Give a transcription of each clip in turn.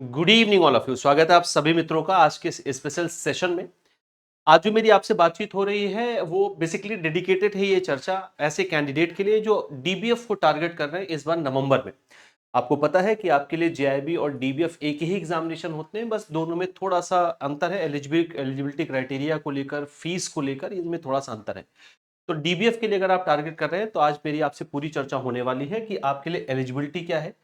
Good evening all of you. स्वागत है आप सभी मित्रों का आज के इस स्पेशल सेशन में। आज जो मेरी आपसे बातचीत हो रही है वो बेसिकली डेडिकेटेड है ये चर्चा ऐसे कैंडिडेट के लिए जो डीबीएफ को टारगेट कर रहे हैं इस बार नवंबर में। आपको पता है कि आपके लिए जेआईबी और डीबीएफ एक ही एग्जामिनेशन होते हैं, बस दोनों में थोड़ा सा अंतर है। एलिजिबिलिटी क्राइटेरिया को लेकर, फीस को लेकर इनमें थोड़ा सा अंतर है। तो डीबीएफ के लिए अगर आप टारगेट कर रहे हैं तो आज मेरी आपसे पूरी चर्चा होने वाली है कि आपके लिए एलिजिबिलिटी क्या है,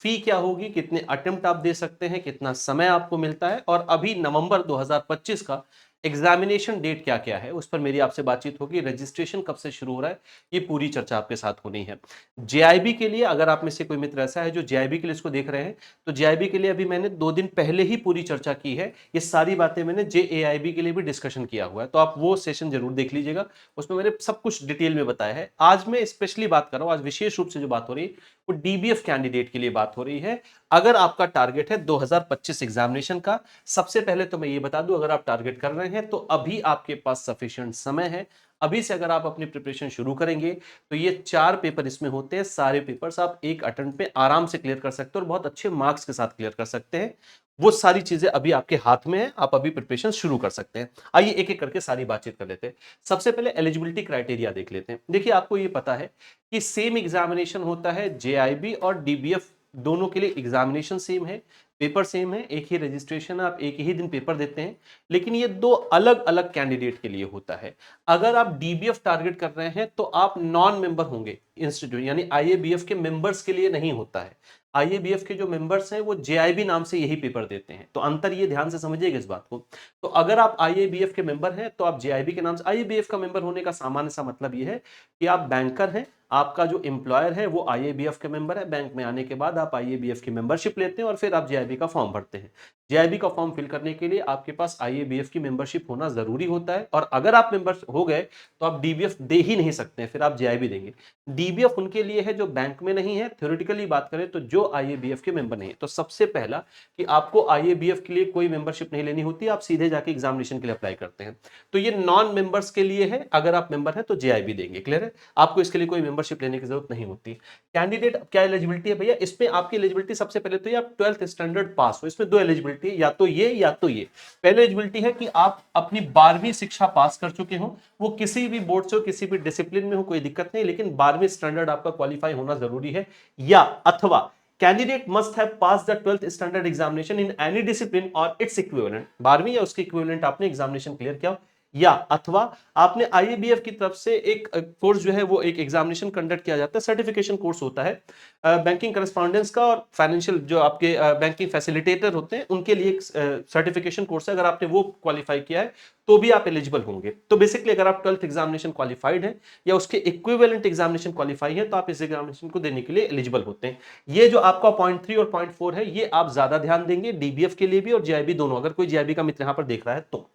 फी क्या होगी, कितने अटेम्प्ट आप दे सकते हैं, कितना समय आपको मिलता है और अभी नवंबर 2025 का एग्जामिनेशन डेट क्या क्या है उस पर मेरी आपसे बातचीत होगी। रजिस्ट्रेशन कब से शुरू हो रहा है ये पूरी चर्चा आपके साथ होनी है। जेआईबी के लिए अगर आप में से कोई मित्र ऐसा है जो जेआईबी के लिए इसको देख रहे हैं तो जेआईबी के लिए अभी मैंने 2 दिन पहले ही पूरी चर्चा की है। ये सारी बातें मैंने जेएआईबी के लिए भी डिस्कशन किया हुआ है, तो आप वो सेशन जरूर देख लीजिएगा। उसमें मैंने सब कुछ डिटेल में बताया है। आज मैं स्पेशली बात कर रहा हूं, आज विशेष रूप से जो बात हो रही है वो डीबीएफ कैंडिडेट के लिए बात हो रही है। अगर आपका टारगेट है 2025 एग्जामिनेशन का, सबसे पहले तो मैं ये बता दूं, अगर आप टारगेट कर रहे हैं तो अभी आपके पास सफिशिएंट समय है। अभी से अगर आप अपनी प्रिपरेशन शुरू करेंगे तो ये 4 पेपर इसमें होते हैं, सारे पेपर्स आप एक अटेम्प्ट में आराम से क्लियर कर सकते हो और बहुत अच्छे मार्क्स के साथ क्लियर कर सकते हैं। वो सारी चीजें अभी आपके हाथ में है, आप अभी प्रिपरेशन शुरू कर सकते हैं। आइए एक एक करके सारी बातचीत कर लेते हैं। सबसे पहले एलिजिबिलिटी क्राइटेरिया देख लेते हैं। देखिए, आपको ये पता है कि सेम एग्जामिनेशन होता है, जेआईबी और डीबीएफ दोनों के लिए एग्जामिनेशन सेम है, पेपर सेम है, एक ही रजिस्ट्रेशन, आप एक ही दिन पेपर देते हैं। लेकिन ये दो अलग अलग कैंडिडेट के लिए होता है। अगर आप डीबीएफ टारगेट कर रहे हैं तो आप नॉन मेंबर होंगे इंस्टीट्यूट, यानी आईएबीएफ के मेंबर्स के लिए नहीं होता है। आईएबीएफ के जो मेंबर्स हैं वो जेआईबी नाम से यही पेपर देते हैं, तो अंतर ये ध्यान से समझिएगा इस बात को। तो अगर आप आईएबीएफ के मेंबर हैं तो आप जेआईबी के नाम से, आईएबीएफ का मेंबर होने का सामान्य सा मतलब ये है कि आप बैंकर हैं, आपका जो एम्प्लॉयर है वो आईएबीएफ के मेंबर है, बैंक में आने के बाद आप आईएबीएफ की मेंबरशिप लेते हैं और फिर आप जेआईबी का फॉर्म भरते हैं। जेआईबी का फॉर्म फिल करने के लिए आपके पास आईएबीएफ की मेंबरशिप होना जरूरी होता है, और अगर आप मेंबर हो गए तो आप डीबीएफ दे ही नहीं सकते, फिर आप जेआईबी देंगे। डीबीएफ उनके लिए है जो बैंक में नहीं है, थ्योरेटिकली बात करें तो जो आईएबीएफ के मेंबर नहीं है। तो सबसे पहला कि आपको आईएबीएफ के लिए कोई मेंबरशिप नहीं लेनी होती, आप सीधे जाके एग्जामिनेशन के लिए अप्लाई करते हैं। तो ये नॉन मेंबर्स के लिए है, अगर आप मेंबर हैं तो जेआईबी देंगे। क्लियर है? आपको इसके लिए कोई मेंबरशिप लेने की जरूरत नहीं होती। कैंडिडेट क्या एलिजिबिलिटी है भैया, इसमें आपकी एलिजिबिलिटी सबसे पहले तो ये आप 12th स्टैंडर्ड पास हो। इसमें दो एलिजिबिलिटी है, या तो ये या तो ये। पहले एलिजिबिलिटी है कि आप अपनी 12वीं शिक्षा पास कर चुके हो, वो किसी भी बोर्ड से हो, किसी भी डिसिप्लिन में हो, कोई दिक्कत नहीं, लेकिन 12वीं स्टैंडर्ड आपका क्वालिफाई होना जरूरी है। या अथवा candidate must have pass the 12th standard examination in any discipline और इट्स इक्विवेलेंट, 12वीं या उसके इक्विवेलेंट आपने एग्जामिनेशन क्लियर किया। या अथवा आपने आईएबीएफ की तरफ से एक कोर्स जो है वो एक एग्जामिनेशन कंडक्ट किया जाता है, सर्टिफिकेशन कोर्स होता है बैंकिंग करस्पॉन्डेंस का, और फाइनेंशियल जो आपके बैंकिंग फैसिलिटेटर होते हैं उनके लिए एक सर्टिफिकेशन कोर्स है। अगर आपने वो क्वालिफाई किया है तो भी आप एलिजिबल होंगे। तो बेसिकली अगर आप 12th एग्जामिनेशन क्वालिफाइड है या उसके इक्विवेलेंट एग्जामिनेशन क्वालिफाई है तो आप इस एग्जामिनेशन को देने के लिए एलिजिबल होते हैं। ये जो आपका पॉइंट 3 और पॉइंट 4 है ये आप ज्यादा ध्यान देंगे डीबीएफ के लिए भी और जेआईबी दोनों, अगर कोई जेआईबी का मित्र यहां पर देख रहा है तो।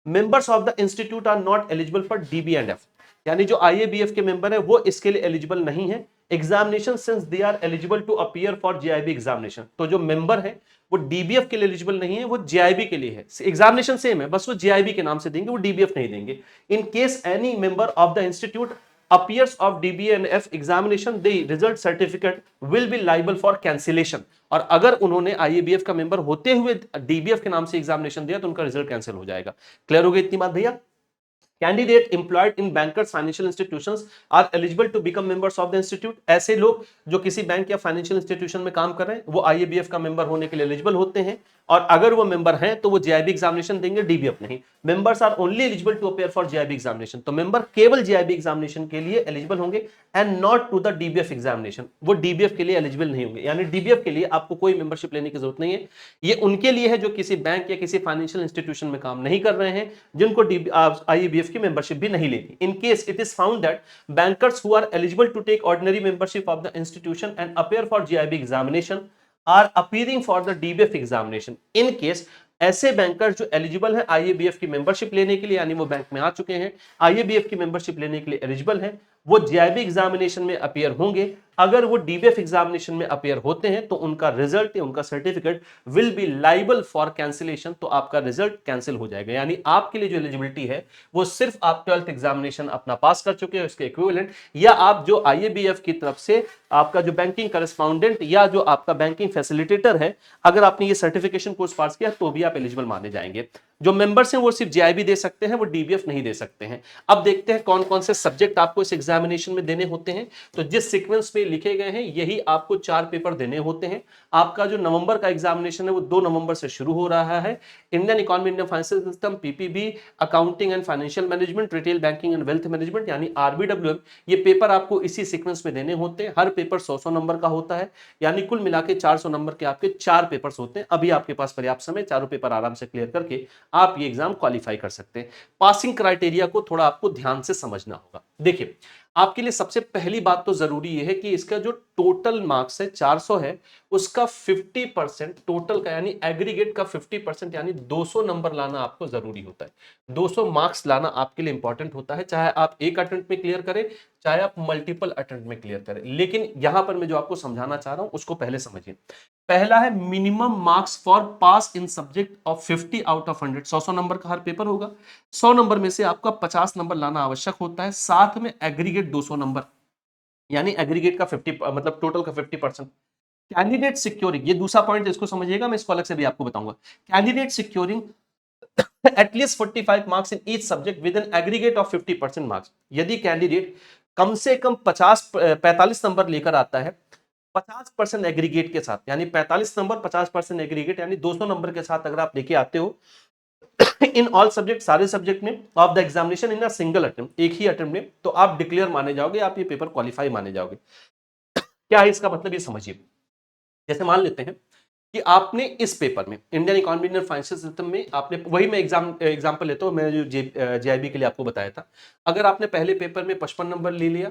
Members of the institute are not eligible for DB and F, यानी जो आईएबीएफ के मेंबर है वो इसके लिए एलिजिबल नहीं है examination, since they are eligible to appear for JIB examination. तो जो मेंबर है वो डीबीएफ के लिए एलिजिबल नहीं है, वो जेआईबी के लिए है। एग्जामिनेशन सेम है, बस वो जेआईबी के नाम से देंगे, वो डीबीएफ नहीं देंगे। In case any member of the institute appears of DBNF examination, the result certificate will be liable for cancellation। और अगर उन्होंने आईएबीएफ का मेंबर होते हुए डीबीएफ के नाम से एग्जामिनेशन दिया तो उनका रिजल्ट कैंसिल हो जाएगा। क्लियर हो गई इतनी बात भैया? Candidate employed in bankers financial institutions are eligible to become members of the institute. ऐसे लोग जो किसी बैंक या फाइनेंशियल इंस्टीट्यूशन में काम कर रहे हैं वो आईएबीएफ का मेंबर होने के लिए एलिजिबल होते हैं, और अगर वो मेंबर हैं तो वो जेआईबी एग्जामिनेशन देंगे, डीबीएफ नहीं। Members are only eligible to appear for JIB examination, तो मेंबर केवल जेआईबी एग्जामिनेशन के लिए एलिजिबल होंगे and not to the DBF examination, वो डीबीएफ के लिए एलिजिबल नहीं होंगे। यानी डीबीएफ के लिए आपको कोई मेंबरशिप लेने की जरूरत नहीं है। ये उनके लिए है जो किसी बैंक या किसी फाइनेंशियल इंस्टीट्यूशन में काम नहीं कर रहे हैं, जिनको आईएबीएफ की मेंबरशिप भी नहीं लेनी। In case it is found that bankers who are eligible to take ordinary membership of the institution and appear for GIB examination are appearing for the DBF examination। in case ऐसे banker जो eligible है आईएबीएफ की membership लेने के लिए, यानी वो bank में आ चुके हैं, आईएबीएफ की मेंबरशिप लेने के लिए एलिजिबल है, वो जीआईबी एग्जामिनेशन में अपीयर होंगे। अगर वो डीबीएफ एग्जामिनेशन में अपीयर होते हैं तो उनका रिजल्ट या उनका certificate will be liable for cancellation, तो आपका रिजल्ट कैंसिल हो जाएगा। यानी आपके लिए जो एलिजिबिलिटी है वो सिर्फ आप 12th एग्जामिनेशन अपना पास कर चुके हो इसके इक्विवेलेंट, या आप जो आईएबीएफ की तरफ से आपका जो बैंकिंग करस्पॉन्डेंट या जो आपका बैंकिंग फैसिलिटेटर है, अगर आपने ये सर्टिफिकेशन कोर्स पास किया तो भी आप एलिजिबल माने जाएंगे। जो मेंबर्स हैं वो सिर्फ जीआईबी दे सकते हैं, वो डीबीएफ नहीं दे सकते हैं। अब देखते हैं कौन कौन से सब्जेक्ट आपको इस एग्जामिनेशन में देने होते हैं। तो जिस सीक्वेंस में लिखे गए हैं यही आपको 4 पेपर देने होते हैं। आपका जो नवंबर का एग्जामिनेशन है वो 2 नवंबर से शुरू हो रहा है। Indian economy, Indian financial system, PPB, accounting and financial management, retail banking and wealth management यानी आरबीडब्ल्यूएम, ये पेपर आपको इसी सीक्वेंस में देने होते हैं। हर पेपर 100 नंबर का होता है, यानी कुल मिला के 400 नंबर के आपके 4 पेपर्स होते हैं। अभी आपके पास पर्याप्त समय, चारों पेपर आराम से क्लियर करके आप ये एग्जाम क्वालिफाई कर सकते हैं। पासिंग क्राइटेरिया को थोड़ा आपको ध्यान से समझना होगा। देखिए, आपके लिए सबसे पहली बात तो जरूरी यह है कि इसका जो टोटल मार्क्स है 400 है, उसका 50% टोटल का यानी एग्रीगेट का 50% यानी 200 नंबर लाना आपको जरूरी होता है। 200 मार्क्स लाना आपके लिए इंपॉर्टेंट होता है, चाहे आप एक अटेम्प्ट में क्लियर करें चाहे आप मल्टीपल अटेम्प्ट में क्लियर करें। लेकिन यहां पर मैं जो आपको समझाना चाह रहा हूं उसको पहले समझिए। पहला है minimum marks for pass in subject of 50 out of 100। 100 number का हर पेपर होगा, 100 नंबर में से आपका 50 नंबर लाना आवश्यक होता है, साथ में एग्रीगेट 200 नंबर, यानी एग्रीगेट का 50 मतलब टोटल का 50%। कैंडिडेट सिक्योरिंग, ये दूसरा पॉइंट इसको समझिएगा, मैं इसको अलग से भी आपको बताऊंगा। Candidate securing at least 45 marks in each subject with an aggregate of 50% marks. यदि कैंडिडेट कम से कम 45 नंबर लेकर आता है 50% एग्रीगेट के साथ, यानी 45 नंबर 50% एग्रीगेट यानी 200 नंबर के साथ अगर आप लेके आते हो इन ऑल सब्जेक्ट, सारे सब्जेक्ट में of the examination in a single attempt, एक ही अटेम्प्ट में, तो आप डिक्लेयर माने जाओगे, आप ये पेपर क्वालिफाई माने जाओगे। क्या है इसका मतलब, ये समझिए। जैसे मान लेते हैं कि आपने इस पेपर में Indian economy, Indian financial system में आपने, वही मैं एग्जांपल लेता हूं, मैं जो जेआईबी के लिए आपको बताया था। अगर आपने पहले पेपर में 55 नंबर ले लिया,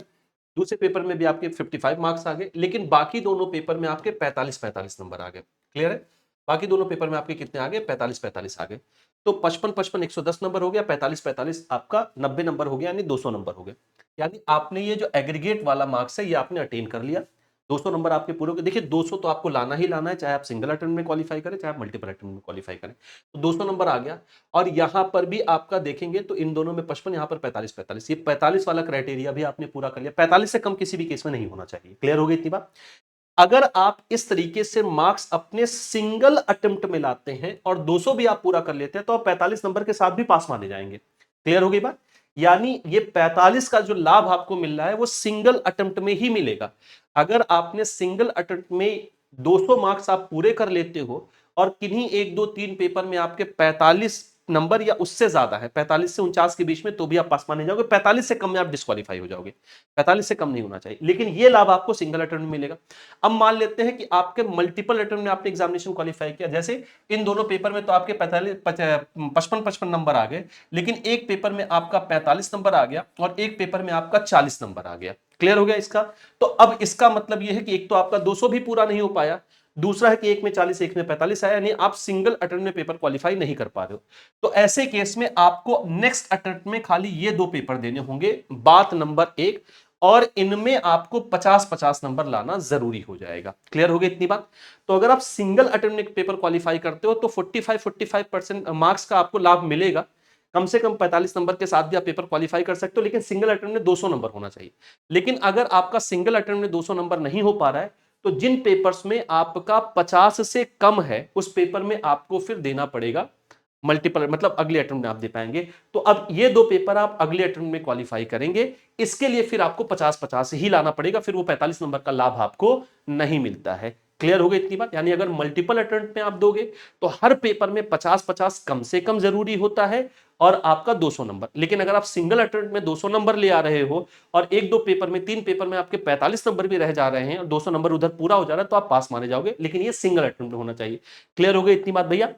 दूसरे पेपर में भी आपके 55 मार्क्स आ गए, लेकिन बाकी दोनों पेपर में आपके 45 नंबर आ गए। क्लियर है? बाकी दोनों पेपर में आपके कितने आ गए? 45 आ गए। तो 55 110 नंबर हो गया, 45 आपका 90 नंबर हो गया, यानी 200 नंबर हो गए। यानी आपने ये जो एग्रीगेट वाला मार्क्स है ये आपने अटेन कर लिया। 200 नंबर आपके पूरे हो गए। देखिए 200 तो आपको लाना ही लाना है, चाहे आप सिंगल अटेम्प्ट में क्वालिफाई करें चाहे आप मल्टीपल अटेम्प्ट में क्वालिफाई करें। तो 200 नंबर आ गया, और यहां पर भी आपका देखेंगे तो इन दोनों में 55, यहां पर 45, ये 45 वाला क्राइटेरिया भी आपने पूरा कर लिया। 45 से कम किसी भी केस में नहीं होना चाहिए। क्लियर हो गई इतनी बात? अगर आप इस तरीके से मार्क्स अपने सिंगल अटेम्प्ट में लाते हैं और 200 भी आप पूरा कर लेते हैं तो आप 45 नंबर के साथ भी पास माने जाएंगे। क्लियर हो गई बात? यानी ये 45 का जो लाभ आपको मिल रहा है वो सिंगल अटेम्प्ट में ही मिलेगा। अगर आपने सिंगल अटेम्प्ट में 200 मार्क्स आप पूरे कर लेते हो और किन्हीं 1 2 3 पेपर में आपके 45 नंबर या उससे ज्यादा है, 45 से 49 के बीच में, तो भी आप पास माने जाओगे। 45 से कम में आप डिस्क्वालीफाई हो जाओगे। 45 से कम नहीं होना चाहिए, लेकिन ये लाभ आपको सिंगल अटेम्प्ट में मिलेगा। अब मान लेते हैं कि आपके मल्टीपल अटेम्प्ट में आपने एग्जामिनेशन क्वालिफाई किया, जैसे इन दोनों पेपर में तो आपके 55 नंबर आ गए, लेकिन एक पेपर में आपका 45 नंबर आ गया और एक पेपर में आपका 40 नंबर आ गया। क्लियर हो गया इसका? तो अब इसका मतलब यह है कि एक तो आपका 200 भी पूरा नहीं हो पाया, दूसरा है कि एक में 40 एक में 45 आया, यानी आप सिंगल अटेम्प्ट में पेपर क्वालिफाई नहीं कर पा रहे हो। तो ऐसे केस में आपको नेक्स्ट अटेम्प्ट में खाली ये 2 पेपर देने होंगे, बात नंबर 1, और इनमें आपको 50-50 नंबर लाना जरूरी हो जाएगा। क्लियर हो गई इतनी बात? तो अगर आप सिंगल अटेम्प्ट में पेपर क्वालिफाई करते हो तो 45% मार्क्स का आपको लाभ मिलेगा। कम से कम 45 नंबर के साथ भी आप पेपर क्वालिफाई कर सकते हो, लेकिन सिंगल अटेम्प्ट में 200 नंबर होना चाहिए। लेकिन अगर आपका सिंगल अटेम्प्ट में 200 नंबर नहीं हो पा रहा है तो जिन पेपर्स में आपका 50 से कम है उस पेपर में आपको फिर देना पड़ेगा मल्टीपल, मतलब अगले अटेम्प्ट में आप दे पाएंगे। तो अब ये 2 पेपर आप अगले अटेम्प्ट में क्वालिफाई करेंगे, इसके लिए फिर आपको 50-50 ही लाना पड़ेगा, फिर वो 45 नंबर का लाभ आपको नहीं मिलता है। क्लियर हो गई इतनी बात? यानी अगर मल्टीपल अटेम्प्ट में आप दोगे तो हर पेपर में 50-50 कम से कम जरूरी होता है और आपका 200 नंबर। लेकिन अगर आप सिंगल अटेम्प्ट में 200 नंबर ले आ रहे हो और 1-2 पेपर में, 3 पेपर में आपके 45 नंबर भी रह जा रहे हैं और 200 नंबर उधर पूरा हो जा रहा है, तो आप पास माने जाओगे, लेकिन ये सिंगल अटेम्प्ट में होना चाहिए। क्लियर हो गई इतनी बात भैया?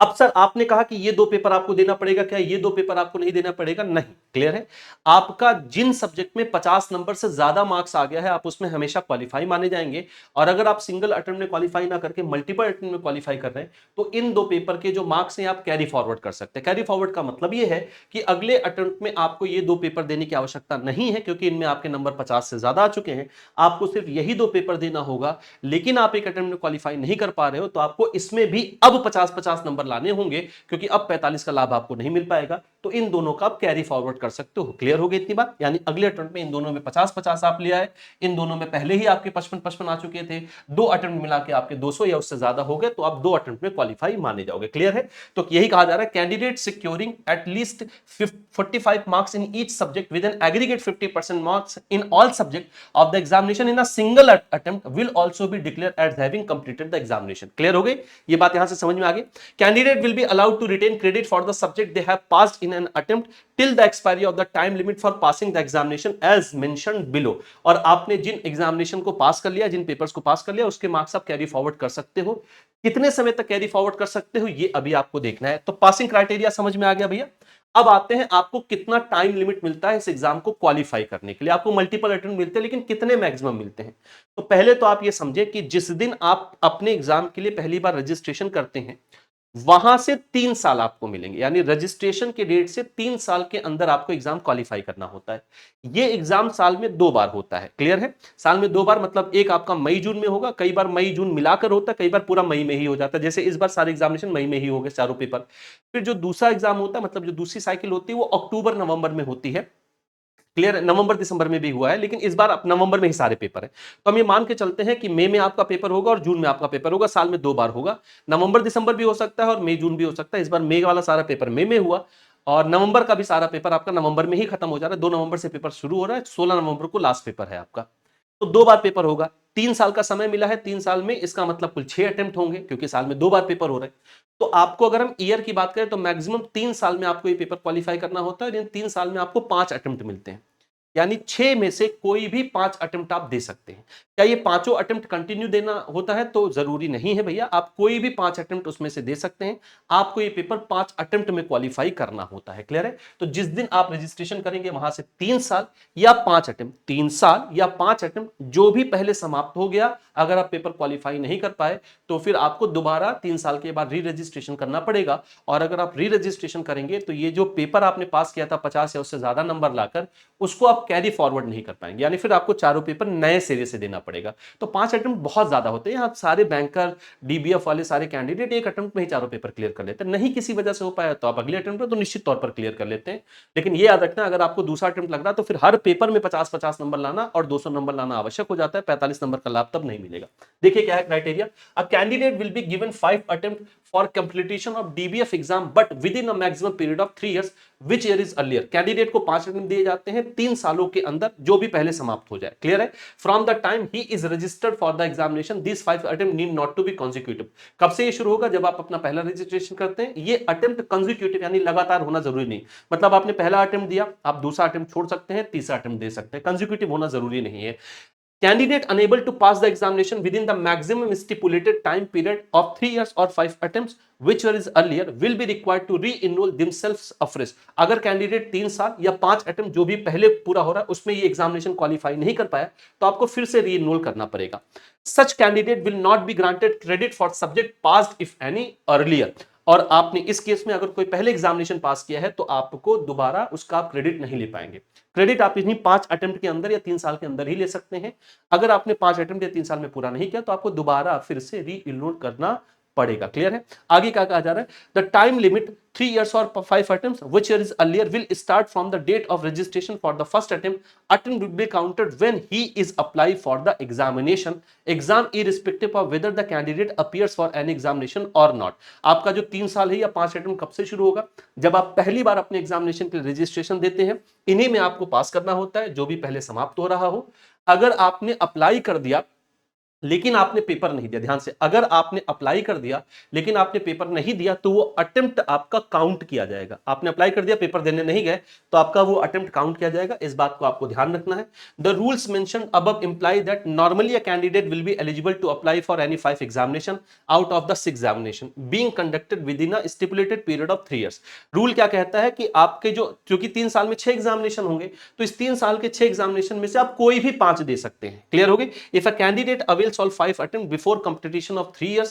अब सर आपने कहा कि ये 2 पेपर आपको देना पड़ेगा, क्या ये 2 पेपर आपको नहीं देना पड़ेगा? नहीं, क्लियर है। आपका जिन सब्जेक्ट में 50 नंबर से ज्यादा मार्क्स आ गया है, आप उसमें हमेशा क्वालिफाई माने जाएंगे। और अगर आप सिंगल अटेम्प्ट में क्वालिफाई ना करके मल्टीपल अटेम्प्ट में क्वालिफाई कर रहे हैं, तो इन 2 पेपर के जो मार्क्स हैं आप कैरी फॉरवर्ड कर सकते हैं। कैरी फॉरवर्ड का मतलब ये है कि अगले अटेम्प्ट में आपको ये 2 पेपर देने की आवश्यकता नहीं है, क्योंकि इनमें आपके नंबर 50 से ज्यादा आ चुके हैं। आपको सिर्फ यही 2 पेपर देना होगा। लेकिन आप एक अटेम्प्ट में क्वालिफाई नहीं कर पा रहे हो, तो आपको इसमें भी अब 50-50 नंबर लाने होंगे, क्योंकि अब 45 का लाभ आपको नहीं मिल पाएगा। तो इन दोनों का आप कैरी फॉरवर्ड कर सकते हो। क्लियर हो गई इतनी बात? यानी अगले अटेम्प्ट में इन दोनों में 50-50 आप लिया है, इन दोनों में पहले ही आपके 55-55 आ चुके थे, 2 अटेम्प्ट मिला के आपके 200 या उससे ज्यादा हो गए, तो आप 2 अटेम्प्ट में क्वालिफाई माने जाओगे। क्लियर है? तो यही कहा जा रहा है, candidate securing at least 45 marks in each subject with an aggregate 50% marks in all subject of the examination in a single attempt will also be declared as having completed the examination. Clear हो गई? ये बात यहां से समझ में आ गई। Candidate will be allowed to retain credit for the subject they have passed in an attempt till the expiry of the time limit for passing the examination as mentioned below. और आपने जिन एग्जामिनेशन को पास कर लिया, जिन papers को पास कर लिया, उसके marks आप कैरी फॉरवर्ड कर सकते हो। कितने समय तक कैरी फॉरवर्ड कर सकते हो, ये अभी आपको देखना है। तो पासिंग क्राइटेरिया समझ में आ गया भैया। अब आते हैं, आपको कितना टाइम लिमिट मिलता है इस एग्जाम को क्वालिफाई करने के लिए। आपको मल्टीपल अटेम्प्ट मिलते हैं, लेकिन कितने मैक्सिमम मिलते हैं? तो पहले तो आप ये समझे कि जिस दिन आप अपने एग्जाम के लिए पहली बार रजिस्ट्रेशन करते हैं, वहां से 3 साल आपको मिलेंगे। यानी रजिस्ट्रेशन के डेट से 3 साल के अंदर आपको एग्जाम क्वालिफाई करना होता है। ये एग्जाम साल में 2 बार होता है। क्लियर है? साल में 2 बार, मतलब एक आपका मई जून में होगा, कई बार मई जून मिलाकर होता है, कई बार पूरा मई में ही हो जाता है। जैसे इस बार सारे एग्जामिनेशन मई में ही हो गए, चारों पेपर। फिर जो दूसरा एग्जाम होता है, मतलब जो दूसरी साइकिल होती है, वो अक्टूबर नवंबर में होती है। क्लियर है? नवंबर दिसंबर में भी हुआ है, लेकिन इस बार नवंबर में ही सारे पेपर है। तो हम ये मान के चलते हैं कि मई में आपका पेपर होगा और जून में आपका पेपर होगा। साल में 2 बार होगा। नवंबर दिसंबर भी हो सकता है और मई जून भी हो सकता है। इस बार मई वाला सारा पेपर मई में हुआ, और नवंबर का भी सारा पेपर आपका नवंबर में ही खत्म हो जा रहा है। 2 नवंबर से पेपर शुरू हो रहा है, 16 नवंबर को लास्ट पेपर है आपका। तो 2 बार पेपर होगा। 3 साल का समय मिला है, 3 साल में इसका मतलब कुल 6 अटेम्प्ट होंगे, क्योंकि साल में 2 बार पेपर हो रहे हैं। तो आपको अगर हम ईयर की बात करें, तो मैक्सिमम 3 साल में आपको ये पेपर क्वालिफाई करना होता है। इन 3 साल में आपको 5 अटेम्प्ट मिलते हैं। यानी 6 में से कोई भी 5 अटेम्प्ट आप दे सकते हैं। क्या ये पांचों अटेम्प्ट कंटिन्यू देना होता है? तो जरूरी नहीं है भैया, आप कोई भी 5 अटेम्प्ट उसमें से दे सकते हैं। आपको ये पेपर 5 अटेम्प्ट में क्वालिफाई करना होता है। क्लियर है? तो जिस दिन आप रजिस्ट्रेशन करेंगे, वहां से 3 साल या 5 अटेम्प्ट, 3 साल या 5 अटेम्प्ट जो भी पहले समाप्त हो गया, अगर आप पेपर क्वालिफाई नहीं कर पाए, तो फिर आपको दोबारा 3 साल के बाद री रजिस्ट्रेशन करना पड़ेगा। और अगर आप री रजिस्ट्रेशन करेंगे, तो ये जो पेपर आपने पास किया था 50 या उससे ज्यादा नंबर लाकर, उसको आप कैरी फॉरवर्ड नहीं कर पाएंगे। यानी फिर आपको चारों पेपर नए सिरे से देना पड़ेगा। तो 5 अटेम्प्ट बहुत ज्यादा होते हैं। आप सारे बैंकर, डीबीएफ वाले सारे कैंडिडेट एक अटेम्प्ट में ही चारों पेपर क्लियर कर लेते हैं। नहीं किसी वजह से हो पाया, तो आप अगले अटेम्प्ट में तो निश्चित तौर पर क्लियर कर लेते हैं। लेकिन ये याद रखना, अगर आपको दूसरा अटेम्प्ट लग रहा है, तो फिर हर पेपर में 50-50 नंबर लाना और 200 नंबर लाना आवश्यक हो जाता है। 45 नंबर का लाभ तब नहीं मिलेगा। देखिए क्या है criteria. A candidate will be given 5 attempt for completion of DBF exam but within a maximum period of 3 years which year is earlier। Candidate को 5 अटेम्प्ट दिए जाते हैं 3 सालों के अंदर, जो भी पहले समाप्त हो जाए। क्लियर है? From the time he is registered for the examination this 5 attempt need not to be consecutive. कब से ये शुरू होगा? जब आप अपना पहला रजिस्ट्रेशन करते हैं। ये अटेम्प्ट कॉन्जिक्यूटिव यानी लगातार होना जरूरी नहीं। मतलब आपने पहला अटेम्प्ट दिया, आप दूसरा अटेम्प्ट छोड़ सकते हैं, तीसरा अटेम्प्ट दे सकते हैं। कॉन्जिक्यूटिव होना जरूरी नहीं है। Candidate unable to pass the examination within the maximum stipulated time period of 3 years or 5 attempts, whichever is earlier, will be required to re-enroll themselves afresh। अगर कैंडिडेट 3 साल या 5 अटेम्प्ट जो भी पहले पूरा हो रहा है, उसमें ये एग्जामिनेशन क्वालिफाई नहीं कर पाया, तो आपको फिर से री एनरोल करना पड़ेगा। Such candidate will not be granted credit for subject passed if any earlier। और आपने इस केस में अगर कोई पहले एग्जामिनेशन पास किया है, तो आपको दोबारा उसका आप क्रेडिट नहीं ले पाएंगे। क्रेडिट आप इन्हीं 5 अटेम्प्ट के अंदर या 3 साल के अंदर ही ले सकते हैं। अगर आपने 5 अटेम्प्ट या 3 साल में पूरा नहीं किया, तो आपको दोबारा फिर से री इनरोल करना पड़ेगा। क्लियर है? आगे क्या कहा जा रहा है? The time limit 3 years or 5 attempts which year is earlier will start from the date of registration for the first attempt will be counted when he is apply for the exam irrespective of whether the candidate appears for an examination or not। आपका जो 3 साल है या 5 attempt कब से शुरू होगा? जब आप पहली बार अपने एग्जामिनेशन के लिए रजिस्ट्रेशन देते हैं। इन्हीं में आपको पास करना होता है, जो भी पहले समाप्त हो रहा हो। अगर आपने अप्लाई कर दिया लेकिन आपने पेपर नहीं दिया। ध्यान से, अगर आपने अप्लाई कर दिया लेकिन आपने पेपर नहीं दिया तो वो अटेम्प्ट आपका काउंट किया जाएगा। आपने अप्लाई कर दिया, पेपर देने नहीं गए, तो आपका वो अटेम्प्ट काउंट किया जाएगा। इस बात को आपको ध्यान रखना है। The rules mention above imply that normally a candidate will be eligible to apply for any 5 examination out of the 6 examination being conducted within a stipulated period of 3 years. Rule क्या कहता है कि आपके जो, क्योंकि 3 साल में 6 examination होंगे, तो इस 3 साल के 6 एग्जामिनेशन में से आप कोई भी 5 दे सकते हैं। क्लियर हो गई? If a candidate avails all 5 attempts before completion of 3 years,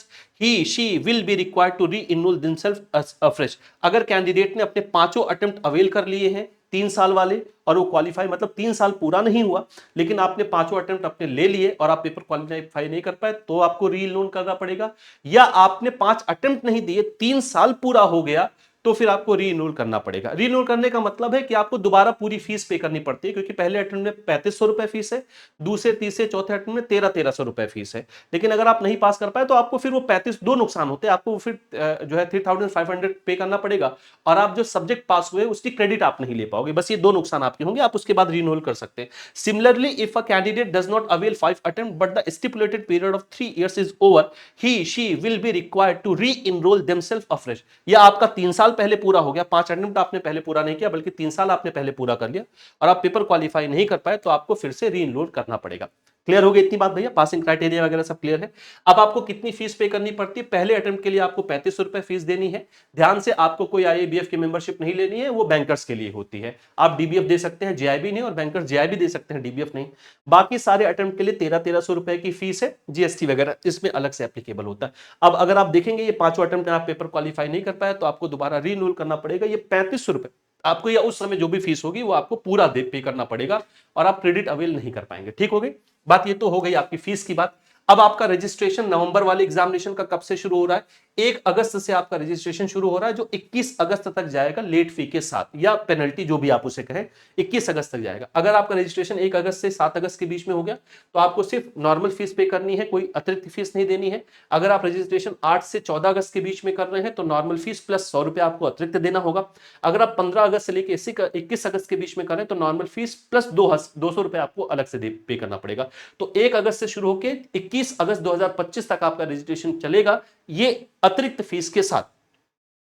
she will be required to re-enroll themselves as afresh। अगर कैंडिडेट ने अपने पांचों अटेम्प्ट अवेल कर लिए हैं 3 साल वाले, और वो क्वालिफाई, मतलब 3 साल पूरा नहीं हुआ लेकिन आपने पांचों अटेम्प्ट अपने ले लिए और आप पेपर क्वालिफाई नहीं कर पाए, तो आपको री एनरोल करना पड़ेगा। या आपने 5 अटेम्प्ट नहीं दिए, 3 साल पूरा हो गया, तो फिर आपको री एनरोल करना पड़ेगा। री एनरोल करने का मतलब है कि आपको दोबारा पूरी फीस पे करनी पड़ती है, क्योंकि पहले अटेम्प्ट में 3500 रुपए फीस है, दूसरे तीसरे चौथे अटेम्प्ट में 1300 रुपए फीस है। लेकिन अगर आप नहीं पास कर पाए तो आपको फिर वो 35, दो नुकसान होते हैं। आपको फिर जो है 3500 पे करना पड़ेगा, और आप जो सब्जेक्ट पास हुए उसकी क्रेडिट आप नहीं ले पाओगे। बस ये दो नुकसान आपके होंगे, आप उसके बाद री एनरोल कर सकते हैं। Similarly if a candidate does not avail 5 attempt but the stipulated period of 3 years is over, he she will be required to re enrol themself afresh. या आपका 3 साल पहले पूरा हो गया, 5 अटेम्प्ट आपने पहले पूरा नहीं किया बल्कि 3 साल आपने पहले पूरा कर लिया, और आप पेपर क्वालिफाई नहीं कर पाए, तो आपको फिर से री एनरोल करना पड़ेगा। क्लियर हो गई इतनी बात भैया? पासिंग क्राइटेरिया वगैरह सब क्लियर है। अब आपको कितनी फीस पे करनी पड़ती है? पहले अटेम्प्ट के लिए आपको 3500 रुपए फीस देनी है। ध्यान से, आपको कोई आईएबीएफ की मेंबरशिप नहीं लेनी है, वो बैंकर्स के लिए होती है। आप डीबीएफ दे सकते हैं, जेआईबी नहीं, और बैंकर्स जेआईबी दे सकते हैं, डीबीएफ नहीं। बाकी सारे अटेम्प्ट के लिए 1300 रुपए की फीस है, जीएसटी वगैरह इसमें अलग से एप्लीकेबल होता है। अब अगर आप देखेंगे ये पांचों अटेम्प्ट में आप पेपर क्वालिफाई नहीं कर पाए, तो आपको दोबारा री एनरोल करना पड़ेगा। ये 3500 रुपए आपको, या उस समय जो भी फीस होगी वो आपको पूरा दे पे करना पड़ेगा, और आप क्रेडिट अवेल नहीं कर पाएंगे। ठीक हो गई बात? ये तो हो गई आपकी फीस की बात। अब आपका रजिस्ट्रेशन नवंबर वाले एग्जामिनेशन का कब से शुरू हो रहा है? 1 अगस्त से आपका रजिस्ट्रेशन शुरू हो रहा है, जो 21 अगस्त तक जाएगा लेट फी के साथ, या पेनल्टी जो भी आप उसे कहें, 21 अगस्त तक जाएगा। अगर आपका रजिस्ट्रेशन 1 अगस्त से 7 अगस्त के बीच में हो गया, तो आपको सिर्फ नॉर्मल फीस पे करनी है, कोई अतिरिक्त फीस नहीं देनी है। अगर आप रजिस्ट्रेशन 8 से 14 अगस्त के बीच में कर रहे हैं, तो नॉर्मल फीस प्लस 100 रुपए आपको अतिरिक्त देना होगा। अगर आप 15 अगस्त से लेकर 21 अगस्त के बीच में करें, तो नॉर्मल फीस प्लस 200 रुपए आपको अलग से पे करना पड़ेगा। तो 1 अगस्त से शुरू होकर 21 अगस्त 2025 तक आपका रजिस्ट्रेशन चलेगा, ये अतिरिक्त फीस के साथ।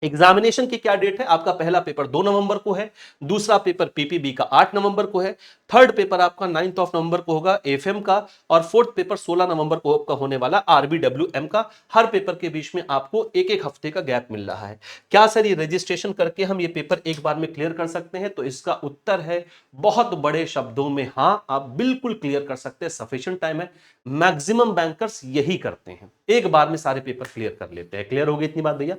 एग्जामिनेशन की क्या डेट है? आपका पहला पेपर 2 नवंबर को है, दूसरा पेपर पीपीबी का 8 नवंबर को है, थर्ड पेपर आपका 9 नवंबर को होगा एफएम का, और फोर्थ पेपर 16 नवंबर को आपका होने वाला आरबीडब्ल्यूएम का। हर पेपर के बीच में आपको एक एक हफ्ते का गैप मिल रहा है। क्या सर ये रजिस्ट्रेशन करके हम ये पेपर एक बार में क्लियर कर सकते हैं? तो इसका उत्तर है बहुत बड़े शब्दों में हाँ, आप बिल्कुल क्लियर कर सकते हैं। सफिशिएंट टाइम है, मैक्सिमम बैंकर्स यही करते हैं, एक बार में सारे पेपर क्लियर कर लेते हैं। क्लियर हो गई इतनी बात भैया?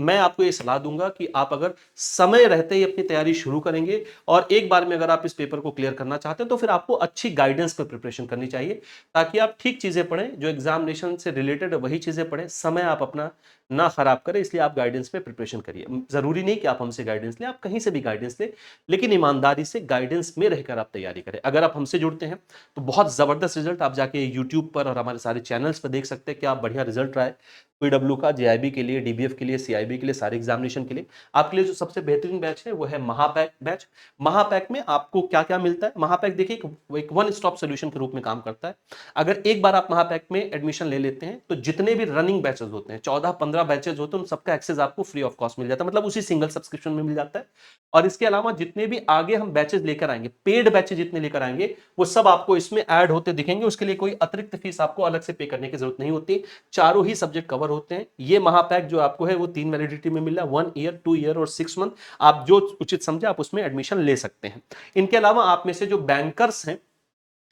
मैं आपको ये सलाह दूंगा कि आप अगर समय रहते ही अपनी तैयारी शुरू करेंगे, और एक बार में अगर आप इस पेपर को क्लियर करना चाहते हैं, तो फिर आपको अच्छी गाइडेंस पर प्रिपरेशन करनी चाहिए, ताकि आप ठीक चीजें पढ़ें, जो एग्जामिनेशन से रिलेटेड है वही चीजें पढ़ें, समय आप अपना ना खराब करें। इसलिए आप गाइडेंस पे प्रिपरेशन करिए। जरूरी नहीं कि आप हमसे गाइडेंस लें, आप कहीं से भी गाइडेंस लें, लेकिन ईमानदारी से गाइडेंस में रहकर आप तैयारी करें। अगर आप हमसे जुड़ते हैं तो बहुत जबरदस्त रिजल्ट आप जाके यूट्यूब पर और हमारे सारे चैनल्स पर देख सकते हैं कि आप बढ़िया रिजल्ट रहा है पीडब्ल्यू का, जेआईबी के लिए, डीबीएफ के लिए, सीआईबी के लिए, सारे एग्जामिनेशन के लिए। आपके लिए जो सबसे बेहतरीन बैच है वो है महापैक बैच। महापैक में आपको क्या क्या मिलता है? महापैक देखिए एक वन स्टॉप सोल्यूशन के रूप में काम करता है। अगर एक बार आप महापैक में एडमिशन ले लेते हैं, तो जितने भी रनिंग बैचेस होते हैं, 14-15 बैचेस होते हैं, उन सबका एक्सेस आपको फ्री ऑफ कॉस्ट मिल जाता है, मतलब उसी सिंगल सब्सक्रिप्शन में मिल जाता है। और इसके अलावा जितने भी आगे हम बैचेस लेकर आएंगे, पेड बैचेस जितने लेकर आएंगे, वो सब आपको इसमें ऐड होते दिखेंगे। उसके लिए कोई अतिरिक्त फीस आपको अलग से पे करने की जरूरत नहीं होती, चारों ही सब्जेक्ट कवर होते हैं। ये महापैक जो आपको है वो 3 वैलिडिटी में मिल रहा है, 1 ईयर, 2 ईयर और 6 मंथ। आप जो उचित समझे आप उसमें एडमिशन ले सकते हैं। इनके अलावा आप में से जो बैंकर्स हैं,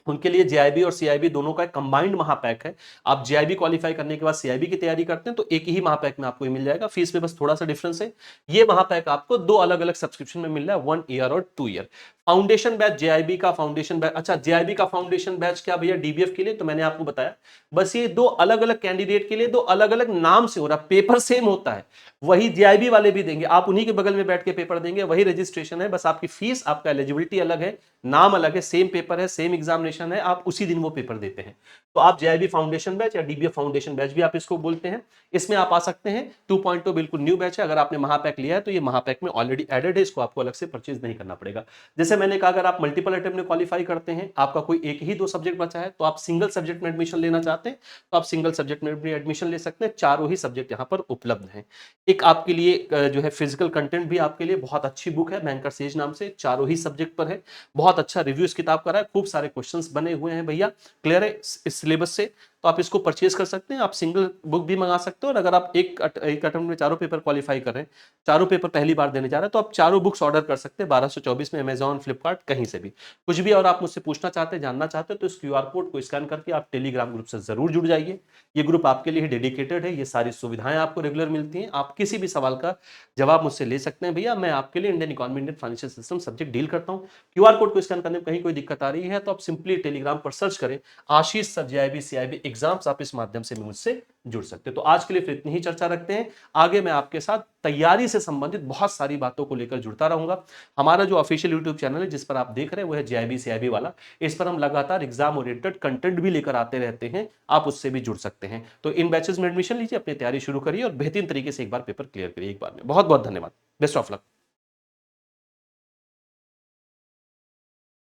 उनके लिए जेआईबी और सीआईबी दोनों का एक कंबाइंड महापैक है। आप जेआईबी क्वालिफाई करने के बाद सीआईबी की तैयारी करते हैं, तो एक ही महापैक में आपको मिल जाएगा। फीस में बस थोड़ा सा डिफरेंस है। ये महापैक आपको 2 अलग अलग सब्सक्रिप्शन में मिल रहा है, 1 ईयर और 2 ईयर। फाउंडेशन बैच जेआईबी का फाउंडेशन बैच, अच्छा जेआईबी का फाउंडेशन बैच क्या भैया डीबीएफ के लिए? तो मैंने आपको बताया, बस ये 2 अलग अलग कैंडिडेट के लिए 2 अलग अलग नाम से हो रहा, पेपर सेम होता है, वही जेआईबी वाले भी देंगे, आप उन्हीं के बगल में बैठ के पेपर देंगे, वही रजिस्ट्रेशन है, बस आपकी फीस, आपका एलिजिबिलिटी अलग है, नाम अलग है, सेम पेपर है, सेम एग्जामिनेशन है, आप उसी दिन वो पेपर देते हैं। तो आप जेआईबी फाउंडेशन बैच या डीबीएफ फाउंडेशन बैच भी आप इसको बोलते हैं, इसमें आप आ सकते हैं। 2.0 बिल्कुल न्यू बैच है। अगर आपने महापैक लिया है तो ये महापैक में ऑलरेडी एडेड है, इसको आपको अलग से परचेज नहीं करना पड़ेगा। जैसे मैंने कहा, अगर आप मल्टीपल अटेम्प्ट में क्वालिफाई करते हैं, आपका कोई एक ही 2 सब्जेक्ट बचा है, तो आप सिंगल सब्जेक्ट में एडमिशन लेना चाहते हैं, तो आप सिंगल सब्जेक्ट में भी एडमिशन ले सकते हैं। चारों ही सब्जेक्ट यहाँ पर उपलब्ध हैं। एक आपके लिए जो है फिजिकल कंटेंट भी आपके लिए बहुत अच्छी बुक है, बैंकर सेज नाम से, चारों ही सब्जेक्ट पर है। बहुत अच्छा रिव्यू इस किताब का रहा है, खूब सारे क्वेश्चंस बने हुए हैं भैया, क्लियर है इस सिलेबस से। तो आप इसको परचेज कर सकते हैं, आप सिंगल बुक भी मंगा सकते हो। और अगर आप एक अटेम्प्ट में चारों पेपर क्वालिफाई कर रहे हैं, चारों पेपर पहली बार देने जा रहे हैं, तो आप चारों बुक्स ऑर्डर कर सकते हैं 1224 में, अमेजॉन, फ्लिपकार्ट, कहीं से भी। कुछ भी और आप मुझसे पूछना चाहते हैं, जानना चाहते हैं, तो इस क्यूआर कोड को स्कैन करके आप टेलीग्राम ग्रुप से जरूर जुड़ जाइए। ये ग्रुप आपके लिए डेडिकेटेड है, ये सारी सुविधाएं आपको रेगुलर मिलती हैं। आप किसी भी सवाल का जवाब मुझसे ले सकते हैं भैया। मैं आपके लिए Indian economy, Indian financial system subject deal करता हूँ। क्यूआर कोड को स्कैन करने में कहीं कोई दिक्कत आ रही है तो आप सिंपली टेलीग्राम पर सर्च करें आशीष सर जेआईबी सीआईबी एग्जाम्स, आप इस माध्यम से भी मुझसे जुड़ सकते हैं। तो आज के लिए फिर इतनी ही चर्चा रखते हैं। आगे मैं आपके साथ तैयारी से संबंधित बहुत सारी बातों को लेकर जुड़ता रहूंगा। हमारा जो ऑफिशियल यूट्यूब चैनल है जिस पर आप देख रहे हैं वो है जेआईबी सीआईबी वाला। इस पर हम लगातार एग्जाम ओरिएंटेड कंटेंट भी लेकर आते रहते हैं, आप उससे भी जुड़ सकते हैं। तो इन बैचेस में एडमिशन लीजिए, अपनी तैयारी शुरू करिए और बेहतरीन तरीके से एक बार पेपर क्लियर करिए एक बार में। बहुत बहुत धन्यवाद, बेस्ट ऑफ लक।